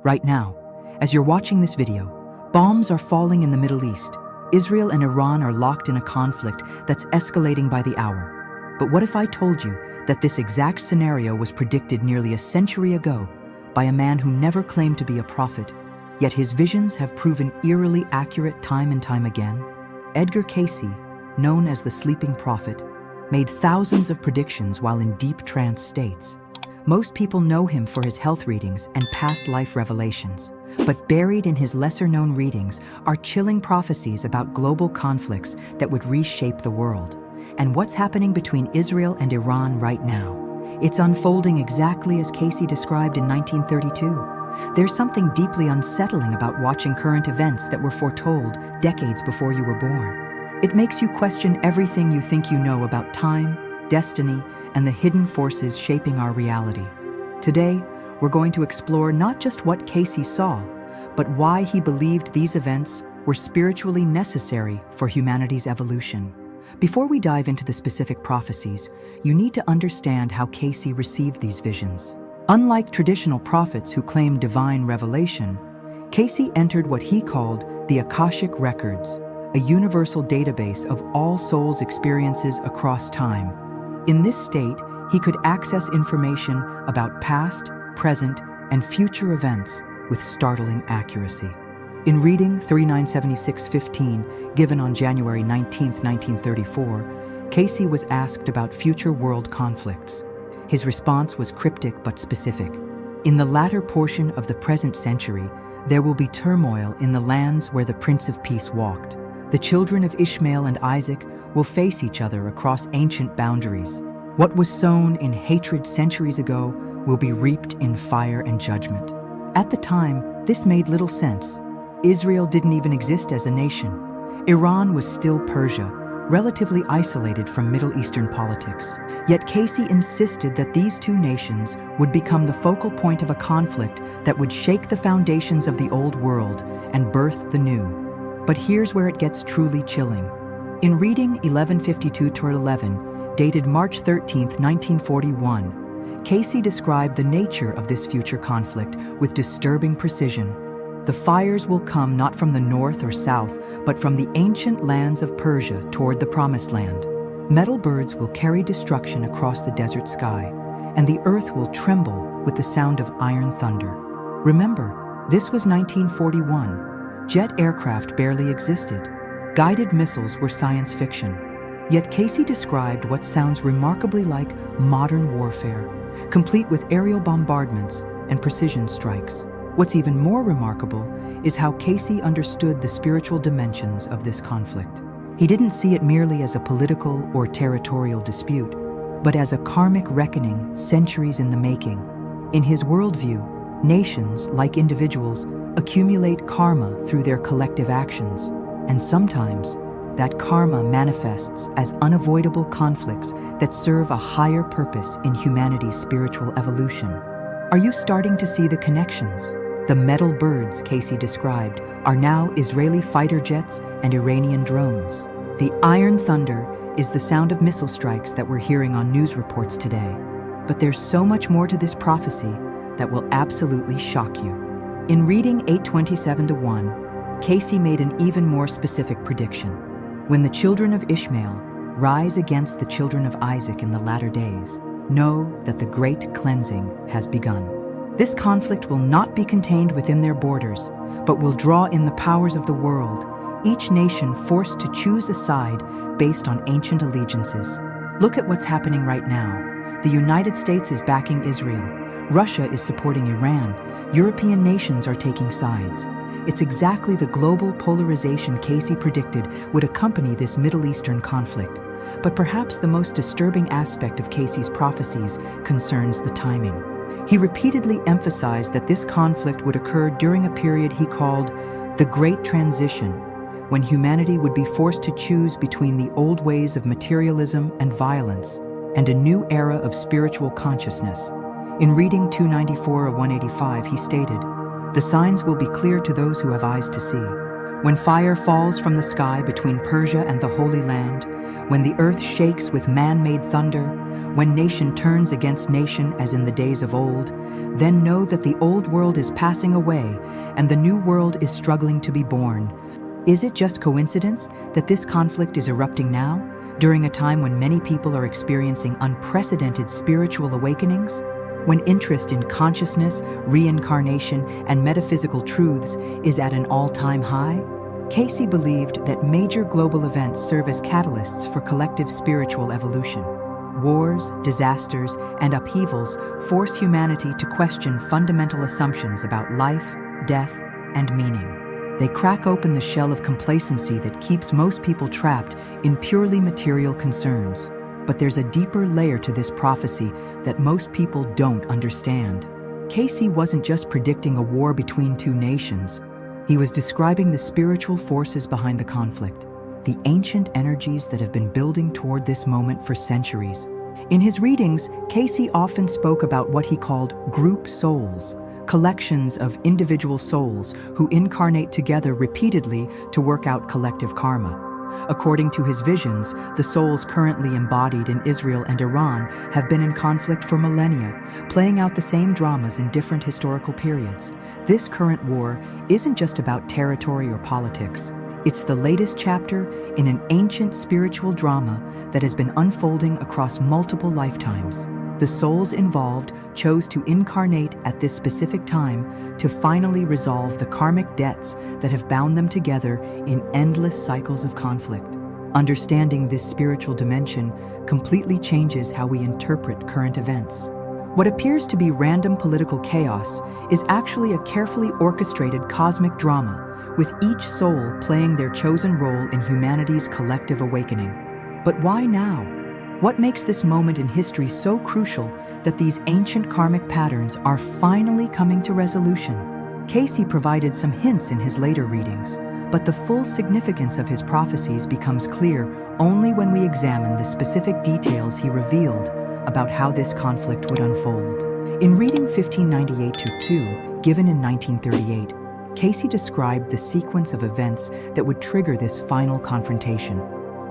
Right now, as you're watching this video, bombs are falling in the Middle East. Israel and Iran are locked in a conflict that's escalating by the hour. But what if I told you that this exact scenario was predicted nearly a century ago by a man who never claimed to be a prophet, yet his visions have proven eerily accurate time and time again? Edgar Cayce, known as the Sleeping Prophet, made thousands of predictions while in deep trance states. Most people know him for his health readings and past life revelations. But buried in his lesser-known readings are chilling prophecies about global conflicts that would reshape the world. And what's happening between Israel and Iran right now? It's unfolding exactly as Cayce described in 1932. There's something deeply unsettling about watching current events that were foretold decades before you were born. It makes you question everything you think you know about time, destiny, and the hidden forces shaping our reality. Today, we're going to explore not just what Cayce saw, but why he believed these events were spiritually necessary for humanity's evolution. Before we dive into the specific prophecies, you need to understand how Cayce received these visions. Unlike traditional prophets who claim divine revelation, Cayce entered what he called the Akashic Records, a universal database of all souls' experiences across time. In this state, he could access information about past, present, and future events with startling accuracy. In reading 3976-15, given on January 19, 1934, Cayce was asked about future world conflicts. His response was cryptic but specific. In the latter portion of the present century, there will be turmoil in the lands where the Prince of Peace walked. The children of Ishmael and Isaac will face each other across ancient boundaries. What was sown in hatred centuries ago will be reaped in fire and judgment. At the time, this made little sense. Israel didn't even exist as a nation. Iran was still Persia, relatively isolated from Middle Eastern politics. Yet Cayce insisted that these two nations would become the focal point of a conflict that would shake the foundations of the old world and birth the new. But here's where it gets truly chilling. In reading 1152-11, dated March 13, 1941, Cayce described the nature of this future conflict with disturbing precision. The fires will come not from the north or south, but from the ancient lands of Persia toward the Promised Land. Metal birds will carry destruction across the desert sky, and the earth will tremble with the sound of iron thunder. Remember, this was 1941. Jet aircraft barely existed. Guided missiles were science fiction. Yet Cayce described what sounds remarkably like modern warfare, complete with aerial bombardments and precision strikes. What's even more remarkable is how Cayce understood the spiritual dimensions of this conflict. He didn't see it merely as a political or territorial dispute, but as a karmic reckoning centuries in the making. In his worldview, nations, like individuals, accumulate karma through their collective actions, and sometimes that karma manifests as unavoidable conflicts that serve a higher purpose in humanity's spiritual evolution. Are you starting to see the connections? The metal birds Cayce described are now Israeli fighter jets and Iranian drones. The iron thunder is the sound of missile strikes that we're hearing on news reports today. But there's so much more to this prophecy that will absolutely shock you. In reading 827-1, Cayce made an even more specific prediction. When the children of Ishmael rise against the children of Isaac in the latter days, know that the great cleansing has begun. This conflict will not be contained within their borders, but will draw in the powers of the world, each nation forced to choose a side based on ancient allegiances. Look at what's happening right now. The United States is backing Israel. Russia is supporting Iran. European nations are taking sides. It's exactly the global polarization Cayce predicted would accompany this Middle Eastern conflict. But perhaps the most disturbing aspect of Cayce's prophecies concerns the timing. He repeatedly emphasized that this conflict would occur during a period he called the Great Transition, when humanity would be forced to choose between the old ways of materialism and violence and a new era of spiritual consciousness. In reading 294-185, he stated, "The signs will be clear to those who have eyes to see. When fire falls from the sky between Persia and the Holy Land, when the earth shakes with man-made thunder, when nation turns against nation as in the days of old, then know that the old world is passing away and the new world is struggling to be born. Is it just coincidence that this conflict is erupting now, during a time when many people are experiencing unprecedented spiritual awakenings? When interest in consciousness, reincarnation, and metaphysical truths is at an all-time high? Cayce believed that major global events serve as catalysts for collective spiritual evolution. Wars, disasters, and upheavals force humanity to question fundamental assumptions about life, death, and meaning. They crack open the shell of complacency that keeps most people trapped in purely material concerns. But there's a deeper layer to this prophecy that most people don't understand. Cayce wasn't just predicting a war between two nations. He was describing the spiritual forces behind the conflict, the ancient energies that have been building toward this moment for centuries. In his readings, Cayce often spoke about what he called group souls, collections of individual souls who incarnate together repeatedly to work out collective karma. According to his visions, the souls currently embodied in Israel and Iran have been in conflict for millennia, playing out the same dramas in different historical periods. This current war isn't just about territory or politics. It's the latest chapter in an ancient spiritual drama that has been unfolding across multiple lifetimes. The souls involved chose to incarnate at this specific time to finally resolve the karmic debts that have bound them together in endless cycles of conflict. Understanding this spiritual dimension completely changes how we interpret current events. What appears to be random political chaos is actually a carefully orchestrated cosmic drama, with each soul playing their chosen role in humanity's collective awakening. But why now? What makes this moment in history so crucial that these ancient karmic patterns are finally coming to resolution? Cayce provided some hints in his later readings, but the full significance of his prophecies becomes clear only when we examine the specific details he revealed about how this conflict would unfold. In reading 1598-2, given in 1938, Cayce described the sequence of events that would trigger this final confrontation.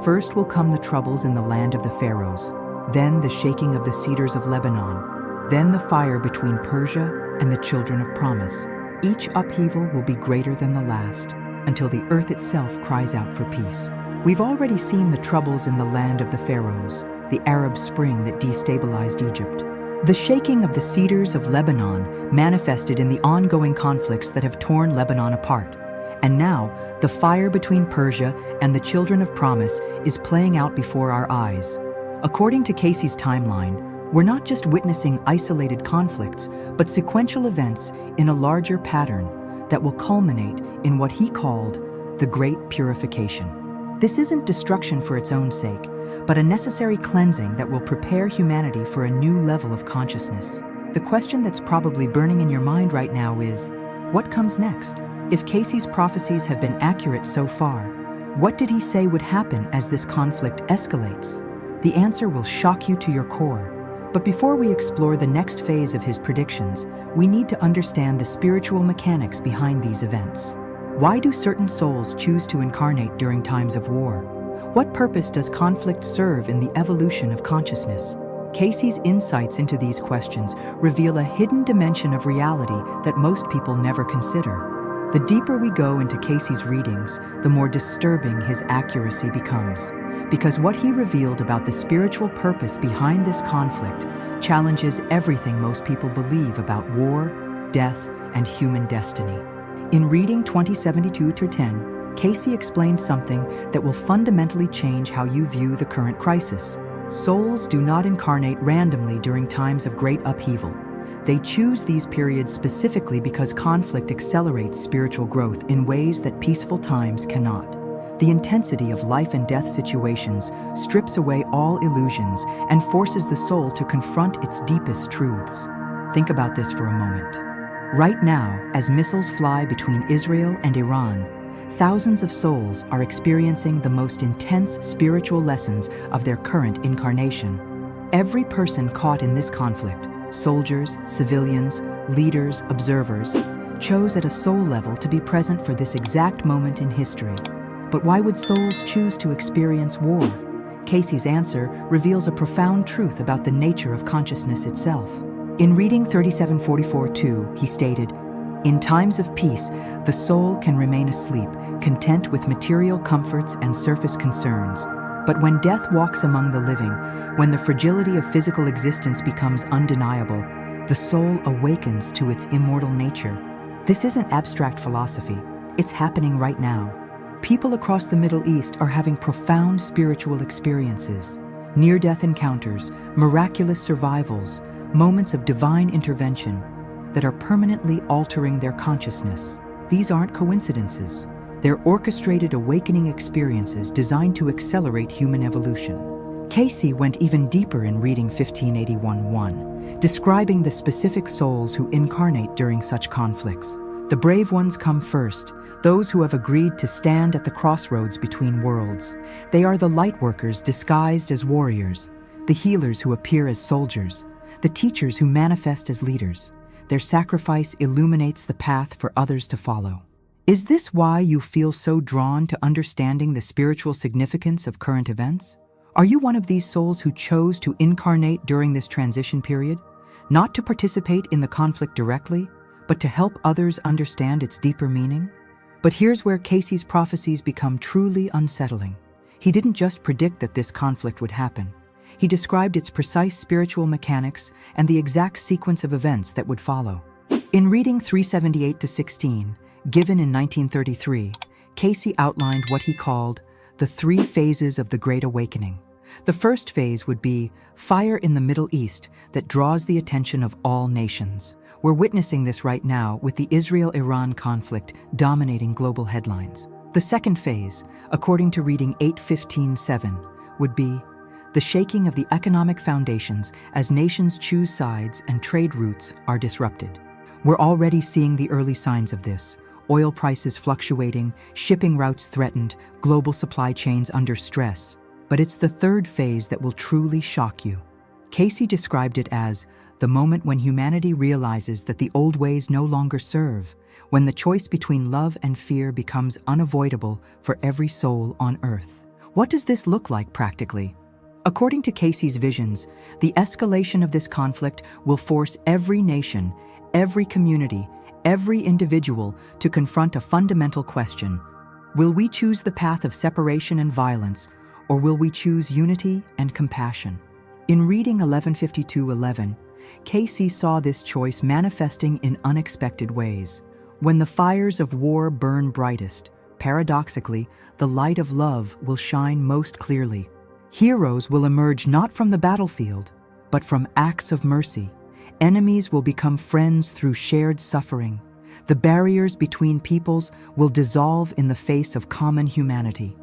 First will come the troubles in the land of the pharaohs, then the shaking of the cedars of Lebanon, then the fire between Persia and the children of promise. Each upheaval will be greater than the last, until the earth itself cries out for peace. We've already seen the troubles in the land of the pharaohs, the Arab Spring that destabilized Egypt. The shaking of the cedars of Lebanon manifested in the ongoing conflicts that have torn Lebanon apart. And now, the fire between Persia and the children of promise is playing out before our eyes. According to Cayce's timeline, we're not just witnessing isolated conflicts, but sequential events in a larger pattern that will culminate in what he called the Great Purification. This isn't destruction for its own sake, but a necessary cleansing that will prepare humanity for a new level of consciousness. The question that's probably burning in your mind right now is, what comes next? If Cayce's prophecies have been accurate so far, what did he say would happen as this conflict escalates? The answer will shock you to your core. But before we explore the next phase of his predictions, we need to understand the spiritual mechanics behind these events. Why do certain souls choose to incarnate during times of war? What purpose does conflict serve in the evolution of consciousness? Cayce's insights into these questions reveal a hidden dimension of reality that most people never consider. The deeper we go into Cayce's readings, the more disturbing his accuracy becomes, because what he revealed about the spiritual purpose behind this conflict challenges everything most people believe about war, death, and human destiny. In reading 2072-10, Cayce explained something that will fundamentally change how you view the current crisis. Souls do not incarnate randomly during times of great upheaval. They choose these periods specifically because conflict accelerates spiritual growth in ways that peaceful times cannot. The intensity of life and death situations strips away all illusions and forces the soul to confront its deepest truths. Think about this for a moment. Right now, as missiles fly between Israel and Iran, thousands of souls are experiencing the most intense spiritual lessons of their current incarnation. Every person caught in this conflict, soldiers, civilians, leaders, observers, chose at a soul level to be present for this exact moment in history. But why would souls choose to experience war? Cayce's answer reveals a profound truth about the nature of consciousness itself. In reading 3744-2, he stated, "In times of peace, the soul can remain asleep, content with material comforts and surface concerns. But when death walks among the living, when the fragility of physical existence becomes undeniable, the soul awakens to its immortal nature." This isn't abstract philosophy. It's happening right now. People across the Middle East are having profound spiritual experiences, near-death encounters, miraculous survivals, moments of divine intervention that are permanently altering their consciousness. These aren't coincidences. They're orchestrated awakening experiences designed to accelerate human evolution. Cayce went even deeper in reading 1581-1, describing the specific souls who incarnate during such conflicts. The brave ones come first, those who have agreed to stand at the crossroads between worlds. They are the lightworkers disguised as warriors, the healers who appear as soldiers, the teachers who manifest as leaders. Their sacrifice illuminates the path for others to follow. Is this why you feel so drawn to understanding the spiritual significance of current events? Are you one of these souls who chose to incarnate during this transition period, not to participate in the conflict directly, but to help others understand its deeper meaning? But here's where Cayce's prophecies become truly unsettling. He didn't just predict that this conflict would happen. He described its precise spiritual mechanics and the exact sequence of events that would follow. In reading 378-16, given in 1933, Cayce outlined what he called the 3 phases of the Great Awakening. The first phase would be fire in the Middle East that draws the attention of all nations. We're witnessing this right now with the Israel-Iran conflict dominating global headlines. The second phase, according to reading 8:15-7, would be the shaking of the economic foundations as nations choose sides and trade routes are disrupted. We're already seeing the early signs of this. Oil prices fluctuating, shipping routes threatened, global supply chains under stress. But it's the third phase that will truly shock you. Cayce described it as the moment when humanity realizes that the old ways no longer serve, when the choice between love and fear becomes unavoidable for every soul on earth. What does this look like practically? According to Cayce's visions, the escalation of this conflict will force every nation, every community, every individual to confront a fundamental question. Will we choose the path of separation and violence, or will we choose unity and compassion? In reading 1152-11, Cayce saw this choice manifesting in unexpected ways. When the fires of war burn brightest, paradoxically, the light of love will shine most clearly. Heroes will emerge not from the battlefield, but from acts of mercy. Enemies will become friends through shared suffering. The barriers between peoples will dissolve in the face of common humanity.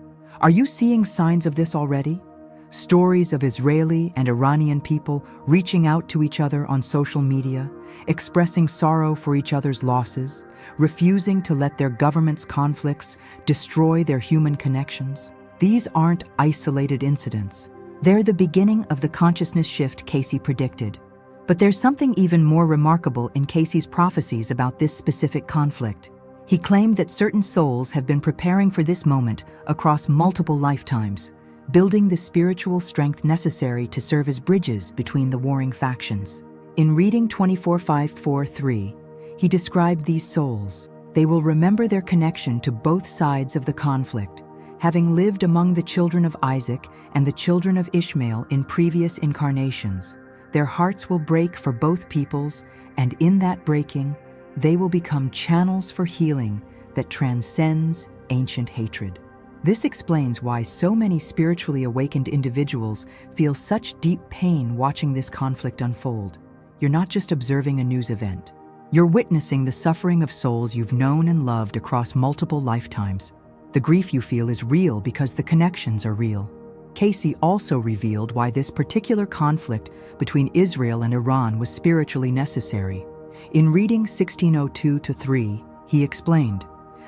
Are you seeing signs of this already? Stories of Israeli and Iranian people reaching out to each other on social media, expressing sorrow for each other's losses, refusing to let their governments' conflicts destroy their human connections. These aren't isolated incidents. They're the beginning of the consciousness shift Cayce predicted. But there's something even more remarkable in Cayce's prophecies about this specific conflict. He claimed that certain souls have been preparing for this moment across multiple lifetimes, building the spiritual strength necessary to serve as bridges between the warring factions. In reading 24:5-4-3, he described these souls. They will remember their connection to both sides of the conflict, having lived among the children of Isaac and the children of Ishmael in previous incarnations. Their hearts will break for both peoples, and in that breaking, they will become channels for healing that transcends ancient hatred. This explains why so many spiritually awakened individuals feel such deep pain watching this conflict unfold. You're not just observing a news event. You're witnessing the suffering of souls you've known and loved across multiple lifetimes. The grief you feel is real because the connections are real. Cayce also revealed why this particular conflict between Israel and Iran was spiritually necessary. In reading 1602-3, he explained,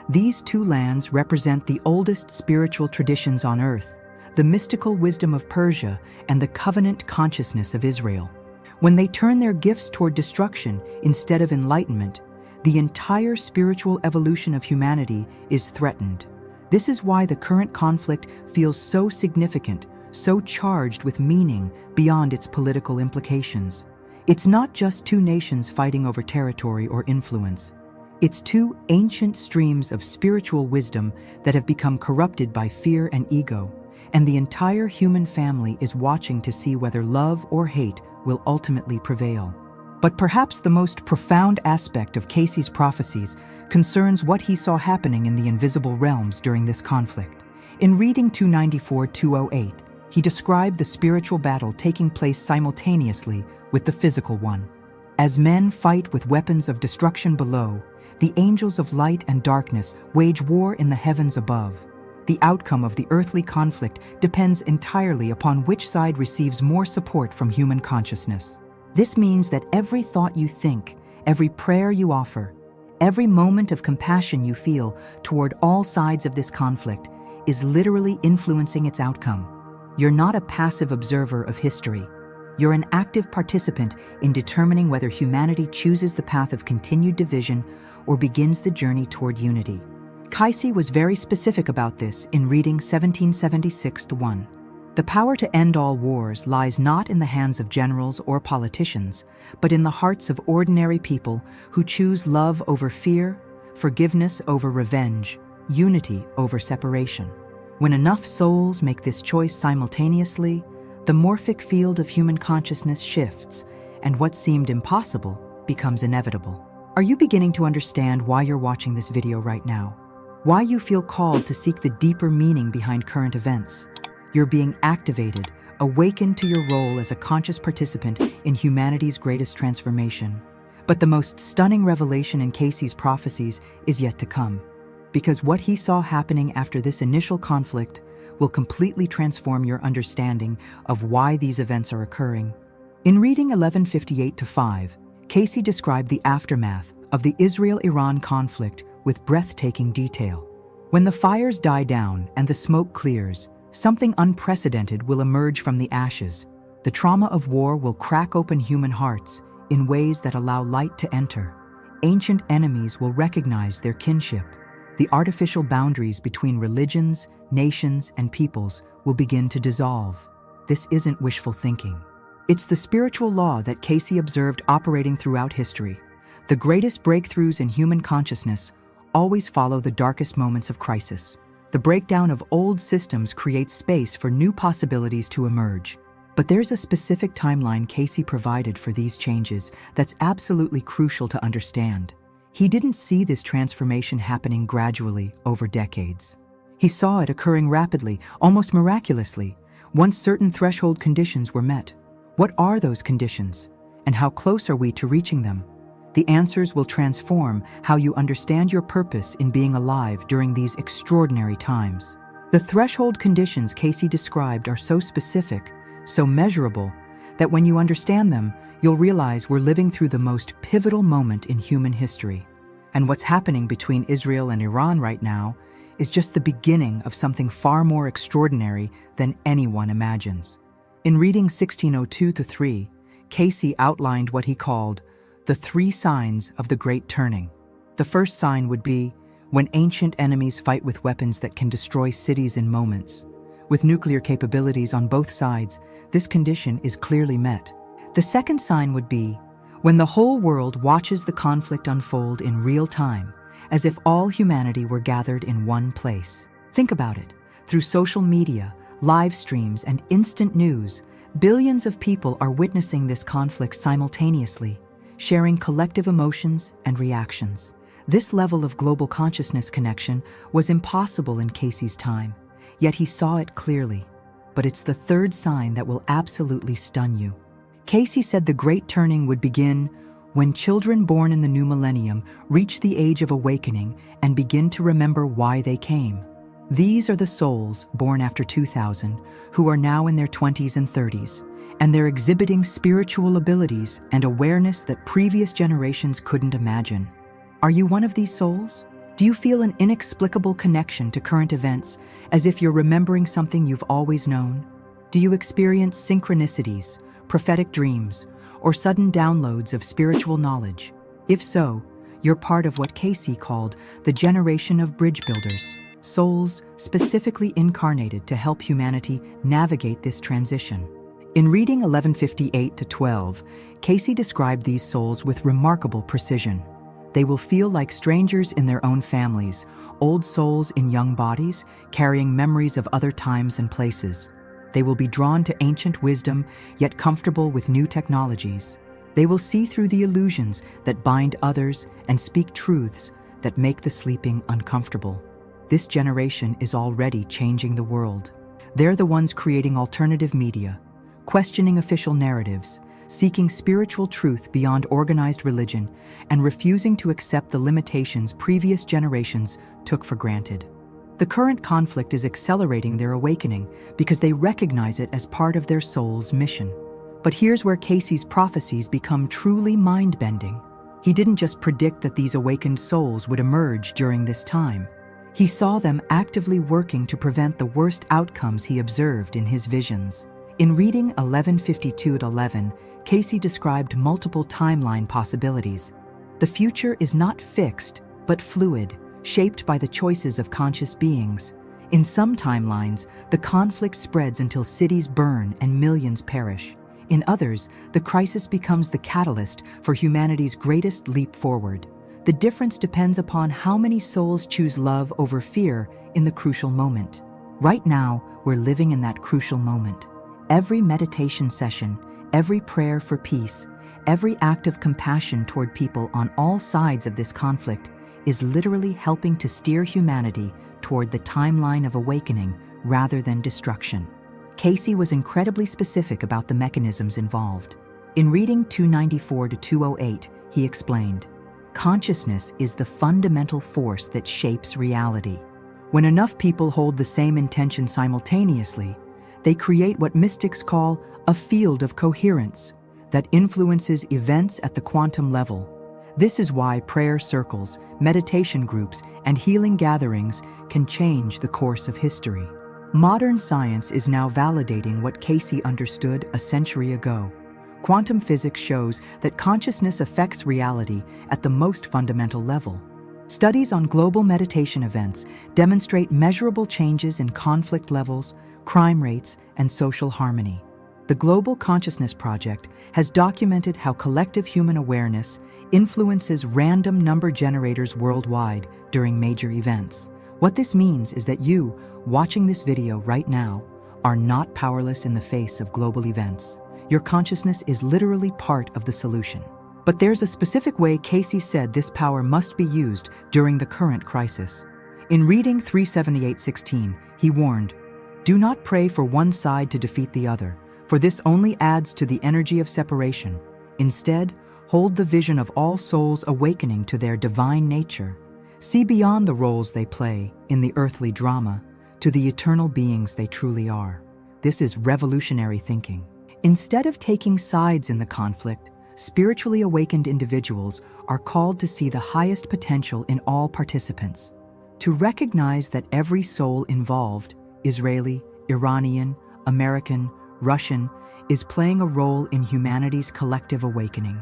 "These two lands represent the oldest spiritual traditions on earth, the mystical wisdom of Persia and the covenant consciousness of Israel. When they turn their gifts toward destruction instead of enlightenment, the entire spiritual evolution of humanity is threatened. This is why the current conflict feels so significant, so charged with meaning beyond its political implications. It's not just two nations fighting over territory or influence. It's two ancient streams of spiritual wisdom that have become corrupted by fear and ego, and the entire human family is watching to see whether love or hate will ultimately prevail. But perhaps the most profound aspect of Cayce's prophecies concerns what he saw happening in the invisible realms during this conflict. In reading 294-208, he described the spiritual battle taking place simultaneously with the physical one. As men fight with weapons of destruction below, the angels of light and darkness wage war in the heavens above. The outcome of the earthly conflict depends entirely upon which side receives more support from human consciousness. This means that every thought you think, every prayer you offer, every moment of compassion you feel toward all sides of this conflict is literally influencing its outcome. You're not a passive observer of history. You're an active participant in determining whether humanity chooses the path of continued division or begins the journey toward unity. Cayce was very specific about this in reading 1776-1. The power to end all wars lies not in the hands of generals or politicians, but in the hearts of ordinary people who choose love over fear, forgiveness over revenge, unity over separation. When enough souls make this choice simultaneously, the morphic field of human consciousness shifts, and what seemed impossible becomes inevitable. Are you beginning to understand why you're watching this video right now? Why you feel called to seek the deeper meaning behind current events? You're being activated, awakened to your role as a conscious participant in humanity's greatest transformation. But the most stunning revelation in Cayce's prophecies is yet to come, because what he saw happening after this initial conflict will completely transform your understanding of why these events are occurring. In reading 1158-5, Cayce described the aftermath of the Israel-Iran conflict with breathtaking detail. When the fires die down and the smoke clears, something unprecedented will emerge from the ashes. The trauma of war will crack open human hearts in ways that allow light to enter. Ancient enemies will recognize their kinship. The artificial boundaries between religions, nations, and peoples will begin to dissolve. This isn't wishful thinking. It's the spiritual law that Cayce observed operating throughout history. The greatest breakthroughs in human consciousness always follow the darkest moments of crisis. The breakdown of old systems creates space for new possibilities to emerge. But there's a specific timeline Cayce provided for these changes that's absolutely crucial to understand. He didn't see this transformation happening gradually over decades. He saw it occurring rapidly, almost miraculously, once certain threshold conditions were met. What are those conditions, and how close are we to reaching them? The answers will transform how you understand your purpose in being alive during these extraordinary times. The threshold conditions Cayce described are so specific, so measurable, that when you understand them, you'll realize we're living through the most pivotal moment in human history. And what's happening between Israel and Iran right now is just the beginning of something far more extraordinary than anyone imagines. In reading 1602-3, Cayce outlined what he called the 3 signs of the Great Turning. The first sign would be when ancient enemies fight with weapons that can destroy cities in moments. With nuclear capabilities on both sides, this condition is clearly met. The second sign would be when the whole world watches the conflict unfold in real time, as if all humanity were gathered in one place. Think about it. Through social media, live streams, and instant news, billions of people are witnessing this conflict simultaneously, sharing collective emotions and reactions. This level of global consciousness connection was impossible in Cayce's time, yet he saw it clearly. But it's the third sign that will absolutely stun you. Cayce said the Great Turning would begin when children born in the new millennium reach the age of awakening and begin to remember why they came. These are the souls born after 2000 who are now in their 20s and 30s, and they're exhibiting spiritual abilities and awareness that previous generations couldn't imagine. Are you one of these souls? Do you feel an inexplicable connection to current events, as if you're remembering something you've always known? Do you experience synchronicities, prophetic dreams, or sudden downloads of spiritual knowledge? If so, you're part of what Cayce called the generation of bridge builders, souls specifically incarnated to help humanity navigate this transition. In reading 1158-12, Cayce described these souls with remarkable precision. They will feel like strangers in their own families, old souls in young bodies, carrying memories of other times and places. They will be drawn to ancient wisdom, yet comfortable with new technologies. They will see through the illusions that bind others and speak truths that make the sleeping uncomfortable. This generation is already changing the world. They're the ones creating alternative media, questioning official narratives, seeking spiritual truth beyond organized religion, and refusing to accept the limitations previous generations took for granted. The current conflict is accelerating their awakening because they recognize it as part of their soul's mission. But here's where Cayce's prophecies become truly mind-bending. He didn't just predict that these awakened souls would emerge during this time. He saw them actively working to prevent the worst outcomes he observed in his visions. In reading 1152-11, Cayce described multiple timeline possibilities. The future is not fixed, but fluid, shaped by the choices of conscious beings. In some timelines, the conflict spreads until cities burn and millions perish. In others, the crisis becomes the catalyst for humanity's greatest leap forward. The difference depends upon how many souls choose love over fear in the crucial moment. Right now, we're living in that crucial moment. Every meditation session, every prayer for peace, every act of compassion toward people on all sides of this conflict is literally helping to steer humanity toward the timeline of awakening rather than destruction. Cayce was incredibly specific about the mechanisms involved. In reading 294-208, he explained, "Consciousness is the fundamental force that shapes reality. When enough people hold the same intention simultaneously, they create what mystics call a field of coherence that influences events at the quantum level. This is why prayer circles, meditation groups, and healing gatherings can change the course of history." Modern science is now validating what Cayce understood a century ago. Quantum physics shows that consciousness affects reality at the most fundamental level. Studies on global meditation events demonstrate measurable changes in conflict levels, crime rates, and social harmony. The Global Consciousness Project has documented how collective human awareness influences random number generators worldwide during major events. What this means is that you, watching this video right now, are not powerless in the face of global events. Your consciousness is literally part of the solution. But there's a specific way Cayce said this power must be used during the current crisis. In reading 378-16, he warned, "Do not pray for one side to defeat the other, for this only adds to the energy of separation. Instead, hold the vision of all souls awakening to their divine nature. See beyond the roles they play in the earthly drama to the eternal beings they truly are." This is revolutionary thinking. Instead of taking sides in the conflict, spiritually awakened individuals are called to see the highest potential in all participants, to recognize that every soul involved, Israeli, Iranian, American, Russian, is playing a role in humanity's collective awakening.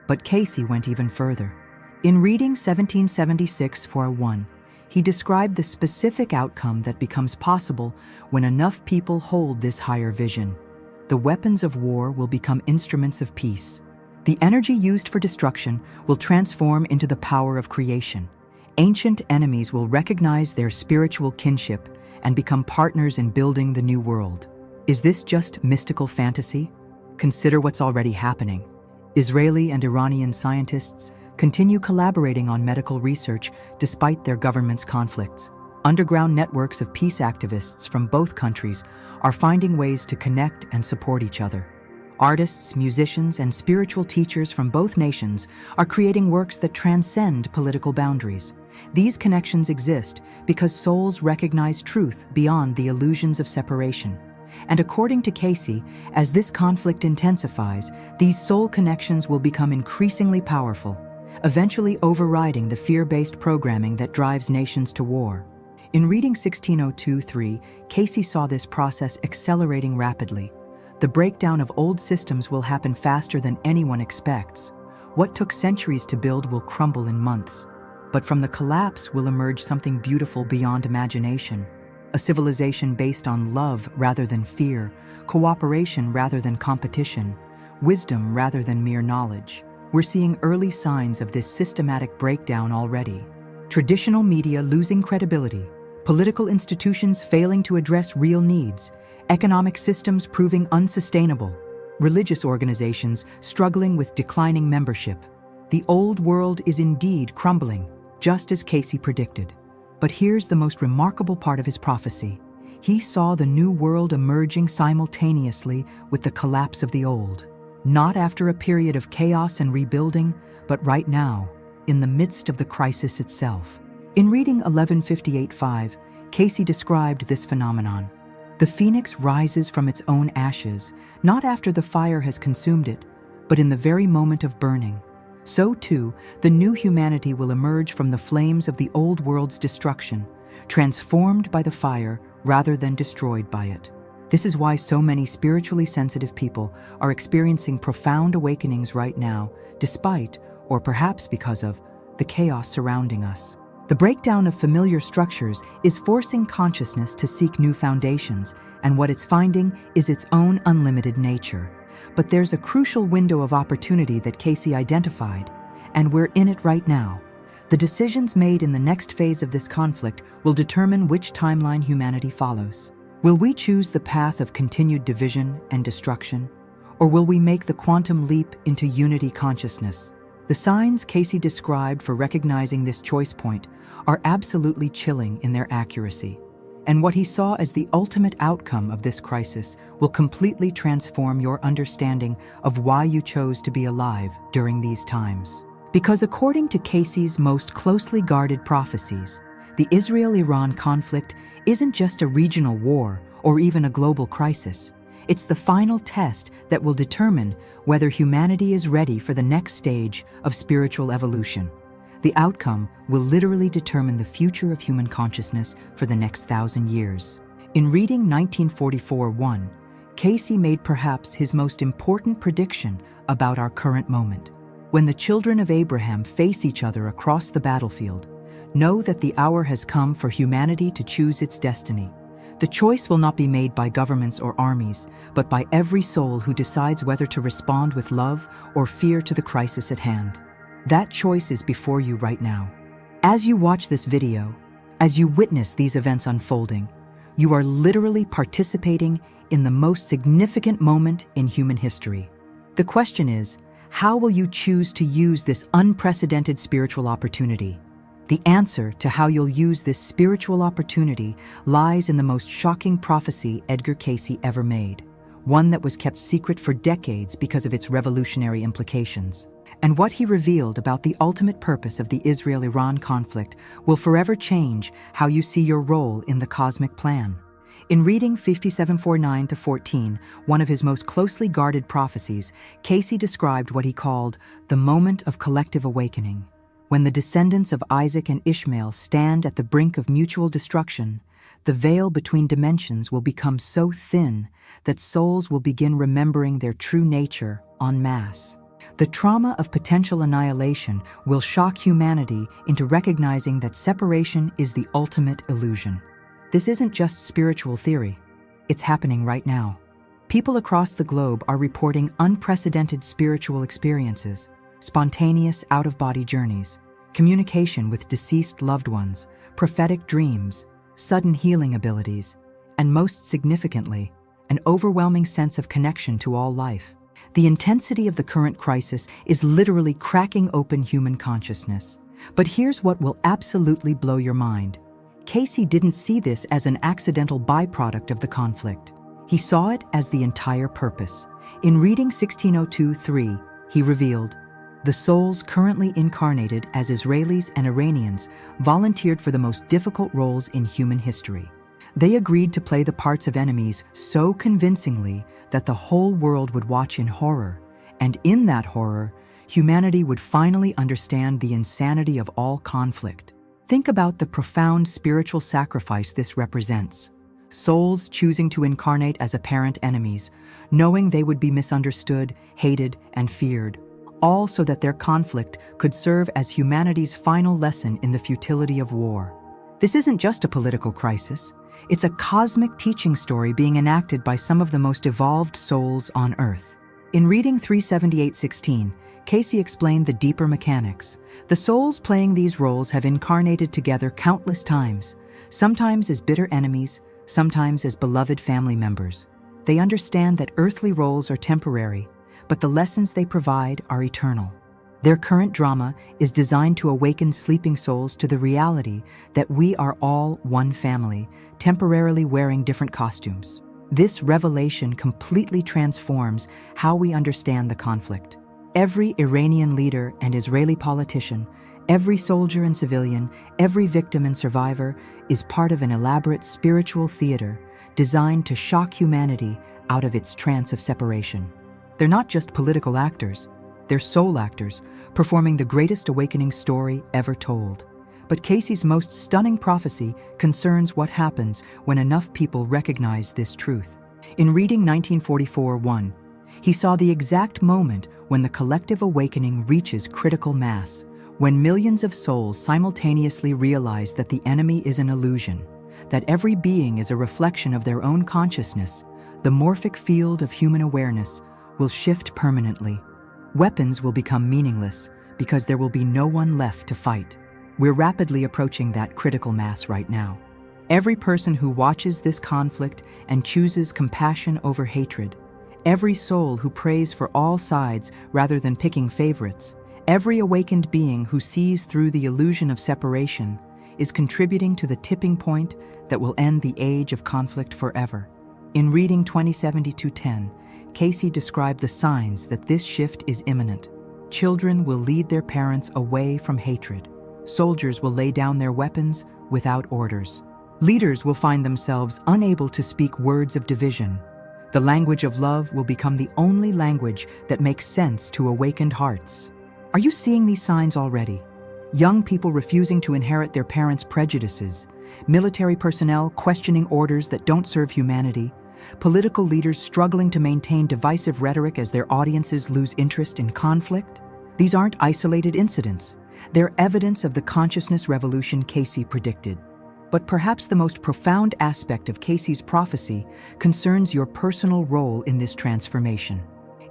But Cayce went even further. In reading 1776-1, he described the specific outcome that becomes possible when enough people hold this higher vision. The weapons of war will become instruments of peace. The energy used for destruction will transform into the power of creation. Ancient enemies will recognize their spiritual kinship and become partners in building the new world. Is this just mystical fantasy? Consider what's already happening. Israeli and Iranian scientists continue collaborating on medical research despite their governments' conflicts. Underground networks of peace activists from both countries are finding ways to connect and support each other. Artists, musicians, and spiritual teachers from both nations are creating works that transcend political boundaries. These connections exist because souls recognize truth beyond the illusions of separation. And according to Cayce, as this conflict intensifies, these soul connections will become increasingly powerful, eventually overriding the fear-based programming that drives nations to war. In reading 1602-3, Cayce saw this process accelerating rapidly. The breakdown of old systems will happen faster than anyone expects. What took centuries to build will crumble in months. But from the collapse will emerge something beautiful beyond imagination. a civilization based on love rather than fear, cooperation rather than competition, wisdom rather than mere knowledge. We're seeing early signs of this systematic breakdown already. Traditional media losing credibility, political institutions failing to address real needs, economic systems proving unsustainable, religious organizations struggling with declining membership. The old world is indeed crumbling, just as Cayce predicted. But here's the most remarkable part of his prophecy. He saw the new world emerging simultaneously with the collapse of the old. Not after a period of chaos and rebuilding, but right now, in the midst of the crisis itself. In reading 1158:5, Cayce described this phenomenon. The phoenix rises from its own ashes, not after the fire has consumed it, but in the very moment of burning. So too, the new humanity will emerge from the flames of the old world's destruction, transformed by the fire rather than destroyed by it. This is why so many spiritually sensitive people are experiencing profound awakenings right now, despite, or perhaps because of, the chaos surrounding us. The breakdown of familiar structures is forcing consciousness to seek new foundations, and what it's finding is its own unlimited nature. But there's a crucial window of opportunity that Cayce identified, and we're in it right now. The decisions made in the next phase of this conflict will determine which timeline humanity follows. Will we choose the path of continued division and destruction, or will we make the quantum leap into unity consciousness? The signs Cayce described for recognizing this choice point are absolutely chilling in their accuracy, and what he saw as the ultimate outcome of this crisis will completely transform your understanding of why you chose to be alive during these times. Because according to Cayce's most closely guarded prophecies, the Israel-Iran conflict isn't just a regional war or even a global crisis. It's the final test that will determine whether humanity is ready for the next stage of spiritual evolution. The outcome will literally determine the future of human consciousness for the next 1,000 years. In reading 1944-1, Cayce made perhaps his most important prediction about our current moment. When the children of Abraham face each other across the battlefield, know that the hour has come for humanity to choose its destiny. The choice will not be made by governments or armies, but by every soul who decides whether to respond with love or fear to the crisis at hand. That choice is before you right now. As you watch this video, as you witness these events unfolding, you are literally participating in the most significant moment in human history. The question is, how will you choose to use this unprecedented spiritual opportunity? The answer to how you'll use this spiritual opportunity lies in the most shocking prophecy Edgar Cayce ever made, one that was kept secret for decades because of its revolutionary implications. And what he revealed about the ultimate purpose of the Israel-Iran conflict will forever change how you see your role in the cosmic plan. In reading 57:9-14, one of his most closely guarded prophecies, Cayce described what he called the moment of collective awakening. When the descendants of Isaac and Ishmael stand at the brink of mutual destruction, the veil between dimensions will become so thin that souls will begin remembering their true nature en masse. The trauma of potential annihilation will shock humanity into recognizing that separation is the ultimate illusion. This isn't just spiritual theory. It's happening right now. People across the globe are reporting unprecedented spiritual experiences, spontaneous out-of-body journeys, communication with deceased loved ones, prophetic dreams, sudden healing abilities, and most significantly, an overwhelming sense of connection to all life. The intensity of the current crisis is literally cracking open human consciousness. But here's what will absolutely blow your mind. Cayce didn't see this as an accidental byproduct of the conflict. He saw it as the entire purpose. In reading 1602-3, he revealed, "The souls currently incarnated as Israelis and Iranians volunteered for the most difficult roles in human history. They agreed to play the parts of enemies so convincingly that the whole world would watch in horror, and in that horror, humanity would finally understand the insanity of all conflict." Think about the profound spiritual sacrifice this represents. Souls choosing to incarnate as apparent enemies, knowing they would be misunderstood, hated, and feared, all so that their conflict could serve as humanity's final lesson in the futility of war. This isn't just a political crisis. It's a cosmic teaching story being enacted by some of the most evolved souls on Earth. In reading 378:16, Cayce explained the deeper mechanics. The souls playing these roles have incarnated together countless times, sometimes as bitter enemies, sometimes as beloved family members. They understand that earthly roles are temporary, but the lessons they provide are eternal. Their current drama is designed to awaken sleeping souls to the reality that we are all one family, temporarily wearing different costumes. This revelation completely transforms how we understand the conflict. Every Iranian leader and Israeli politician, every soldier and civilian, every victim and survivor is part of an elaborate spiritual theater designed to shock humanity out of its trance of separation. They're not just political actors, they're soul actors, performing the greatest awakening story ever told. But Cayce's most stunning prophecy concerns what happens when enough people recognize this truth. In reading 1944:1, he saw the exact moment when the collective awakening reaches critical mass, when millions of souls simultaneously realize that the enemy is an illusion, that every being is a reflection of their own consciousness. The morphic field of human awareness will shift permanently. Weapons will become meaningless because there will be no one left to fight. We're rapidly approaching that critical mass right now. Every person who watches this conflict and chooses compassion over hatred, every soul who prays for all sides rather than picking favorites, every awakened being who sees through the illusion of separation is contributing to the tipping point that will end the age of conflict forever. In reading 2072:10, Cayce described the signs that this shift is imminent. Children will lead their parents away from hatred. Soldiers will lay down their weapons without orders. Leaders will find themselves unable to speak words of division. The language of love will become the only language that makes sense to awakened hearts. Are you seeing these signs already? Young people refusing to inherit their parents' prejudices, military personnel questioning orders that don't serve humanity, political leaders struggling to maintain divisive rhetoric as their audiences lose interest in conflict. These aren't isolated incidents. They're evidence of the consciousness revolution Cayce predicted. But perhaps the most profound aspect of Cayce's prophecy concerns your personal role in this transformation.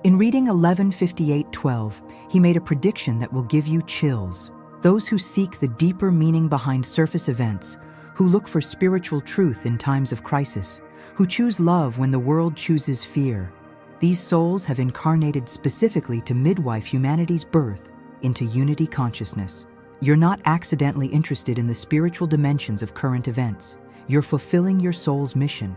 In reading 11:58:12, he made a prediction that will give you chills. Those who seek the deeper meaning behind surface events, who look for spiritual truth in times of crisis, who choose love when the world chooses fear. These souls have incarnated specifically to midwife humanity's birth into unity consciousness. You're not accidentally interested in the spiritual dimensions of current events. You're fulfilling your soul's mission.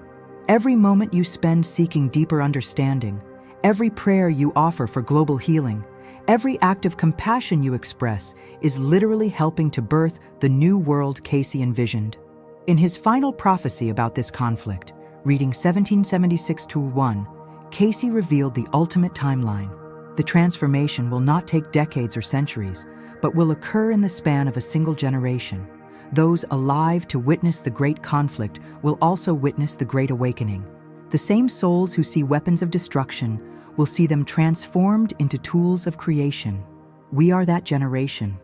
Every moment you spend seeking deeper understanding, every prayer you offer for global healing, every act of compassion you express is literally helping to birth the new world Cayce envisioned. In his final prophecy about this conflict, reading 1776:1, Cayce revealed the ultimate timeline. The transformation will not take decades or centuries, but will occur in the span of a single generation. Those alive to witness the great conflict will also witness the great awakening. The same souls who see weapons of destruction will see them transformed into tools of creation. We are that generation.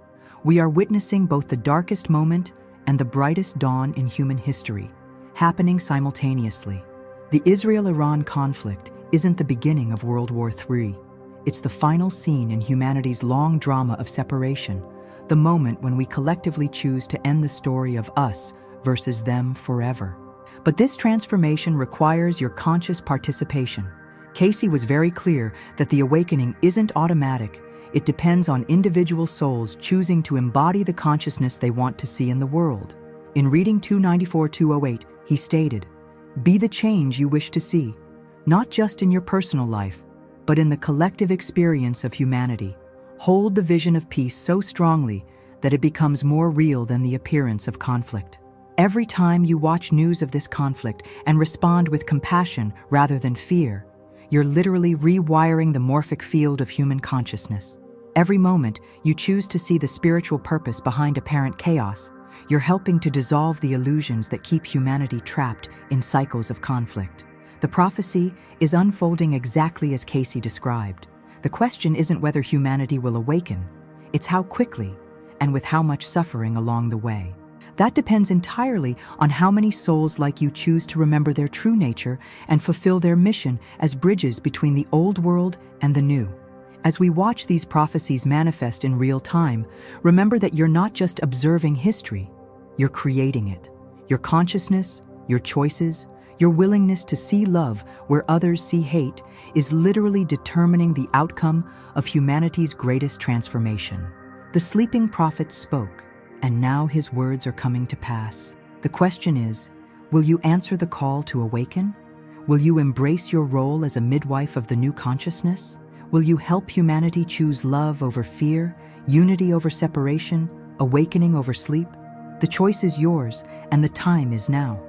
We are witnessing both the darkest moment and the brightest dawn in human history, happening simultaneously. The Israel-Iran conflict isn't the beginning of World War III. It's the final scene in humanity's long drama of separation, the moment when we collectively choose to end the story of us versus them forever. But this transformation requires your conscious participation. Cayce was very clear that the awakening isn't automatic. It depends on individual souls choosing to embody the consciousness they want to see in the world. In reading 294:208, he stated, "Be the change you wish to see, not just in your personal life, but in the collective experience of humanity. Hold the vision of peace so strongly that it becomes more real than the appearance of conflict. Every time you watch news of this conflict and respond with compassion rather than fear, you're literally rewiring the morphic field of human consciousness. Every moment you choose to see the spiritual purpose behind apparent chaos, you're helping to dissolve the illusions that keep humanity trapped in cycles of conflict." The prophecy is unfolding exactly as Cayce described. The question isn't whether humanity will awaken, it's how quickly and with how much suffering along the way. That depends entirely on how many souls like you choose to remember their true nature and fulfill their mission as bridges between the old world and the new. As we watch these prophecies manifest in real time, remember that you're not just observing history, you're creating it. Your consciousness, your choices, your willingness to see love where others see hate is literally determining the outcome of humanity's greatest transformation. The sleeping prophet spoke, and now his words are coming to pass. The question is, will you answer the call to awaken? Will you embrace your role as a midwife of the new consciousness? Will you help humanity choose love over fear, unity over separation, awakening over sleep? The choice is yours, and the time is now.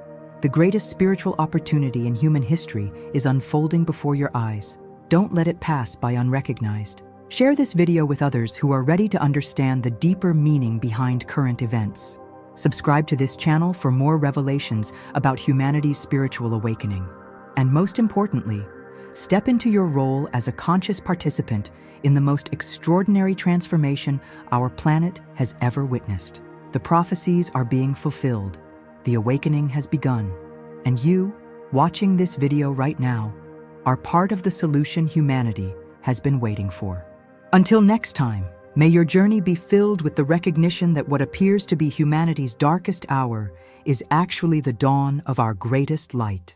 The greatest spiritual opportunity in human history is unfolding before your eyes. Don't let it pass by unrecognized. Share this video with others who are ready to understand the deeper meaning behind current events. Subscribe to this channel for more revelations about humanity's spiritual awakening. And most importantly, step into your role as a conscious participant in the most extraordinary transformation our planet has ever witnessed. The prophecies are being fulfilled. The awakening has begun. And you, watching this video right now, are part of the solution humanity has been waiting for. Until next time, may your journey be filled with the recognition that what appears to be humanity's darkest hour is actually the dawn of our greatest light.